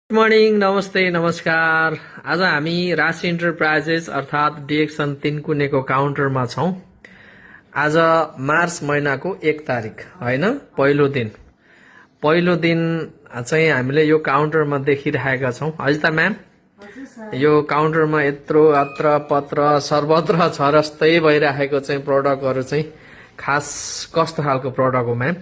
Good morning, नमस्ते, नमस्कार। आज हामी राशि इन्टरप्राइजेस अर्थात् डिएक्सन 3 कुनेको काउन्टरमा छौं। आज मार्च महिनाको 1 तारिक होइन, पहिलो दिन चाहिँ हामीले यो काउन्टरमा देखिरहेका छौं। अजिता म्याम, यो काउन्टरमा यत्रो अत्र पत्र सर्वत्र छरस्तै भइरहेको चाहिँ प्रोडक्टहरु चाहिँ खास कस्तो खालको प्रोडक्ट हो म्याम?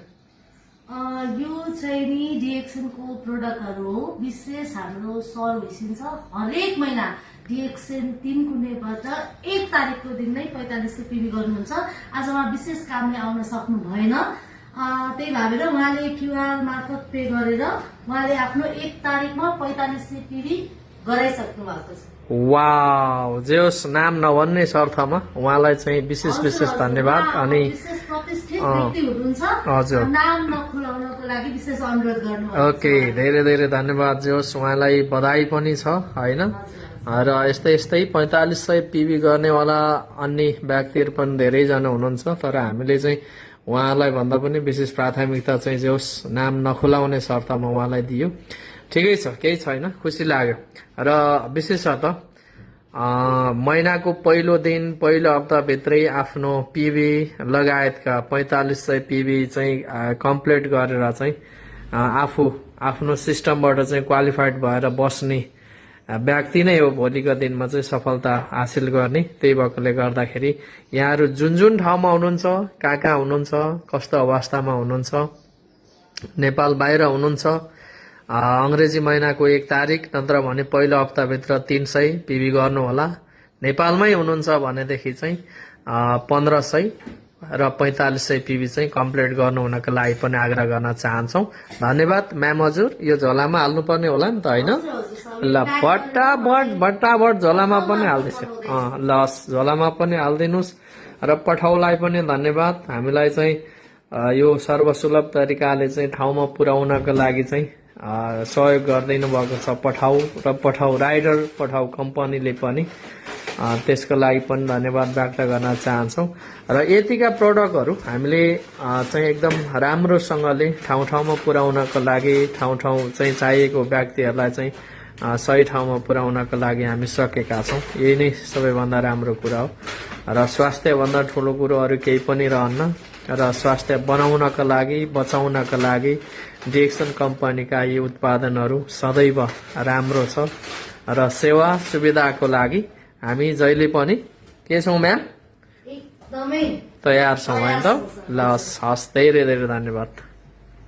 यो चाहिँ नि डिएक्सन को प्रोडक्टहरु हो। विशेष हाम्रो सर्भिस छ हरेक महिना डिएक्सन 3 कुनेबाट 1 तारिकको दिन नै 45 पीबी गर्नुहुन्छ। आज उहाँ विशेष कामले आउन सक्नु भएन, त्यही भएर उहाँले क्यूआर मार्फत पे गरेर उहाँले आफ्नो 1 तारिकमा 45 पीबी गराइसक्नु भएको छ। वाउ, जेस नाम नभन्ने शर्तमा उहाँलाई चाहिँ विशेष धन्यवाद। अनि प्रतिष्ठित व्यक्ति हुनुहुन्छ, हजुर, नाम नखुलाउनको लागि विशेष अनुरोध गर्नु। ओके, धेरै धन्यवाद जेस, उहाँलाई बधाई पनि छ हैन। र यस्तै 4500 पीबी गर्नेवाला अन्य व्यक्तिहरु पनि धेरैजना हुनुहुन्छ, तर हामीले चाहिँ उहाँलाई भन्दा पनि विशेष प्राथमिकता चाहिँ जेस नाम नखुलाउने शर्तमा उहाँलाई दियो। ठिकै छ, केही छैन, खुसी लाग्यो। र विशेषतः महिनाको पहिलो दिन पहिलो हप्ताभित्रै आफ्नो पीबी लगायतका 4500 पीबी चाहिँ कम्प्लिट गरेर चाहिँ आफ्नो सिस्टमबाट चाहिँ क्वालिफाइड भएर बस्ने व्यक्ति नै हो भोलिको दिनमा चाहिँ सफलता हासिल गर्ने। त्यही भएकोले गर्दाखेरि यहाँहरू जुन ठाउँमा हुनुहुन्छ, कहाँ हुनुहुन्छ, कस्तो अवस्थामा हुनुहुन्छ, नेपाल बाहिर हुनुहुन्छ, अंग्रेजी महिनाको 1 तारिक नत्र भने पहिलो हप्ताभित्र 300 पीबी गर्नु होला। नेपालमै हुनुहुन्छ भनेदेखि चाहिँ 1500 र 4500 पीबी चाहिँ कम्प्लिट गर्नु हुनको लागि पनि आग्रह गर्न चाहन्छौं। धन्यवाद म्याम। हजुर, यो झोलामा हाल्नुपर्ने होला नि त हैन? ल, बट्टाबट झोलामा पनि हाल्दैछ। ल, झोलामा पनि हाल्दिनुस् र पठाउलाई पनि धन्यवाद। हामीलाई चाहिँ यो सर्वसुलभ तरिकाले चाहिँ ठाउँमा पुर्याउनको लागि चाहिँ सहयोग गरिदिनु भएको छ। पठाउ राइडर पठाउ कम्पनीले पनि त्यसको लागि पनि धन्यवाद व्यक्त गर्न चाहन्छौं। र यतिका प्रोडक्टहरु हामीले चाहिँ एकदम राम्रोसँगले ठाउँमा पुर्याउनको लागि ठाउँ चाहिँ चाहिएको व्यक्तिहरुलाई चाहिँ सही ठाउँमा पुर्याउनको लागि हामी सकेका छौं। यही नै सबैभन्दा राम्रो कुरा हो। र स्वास्थ्य भन्दा ठूलो कुरो अरु केही पनि रहन्न। र स्वास्थ्य बनाउनका लागि, बचाउनका लागि डिएक्सन कम्पनीका यी उत्पादनहरू सदैव राम्रो छ। र सेवा सुविधाको लागि हामी जहिले पनि के छौं म्याम? एकदमै तयार छौं हैन त? ल, हस्, धेरै धन्यवाद।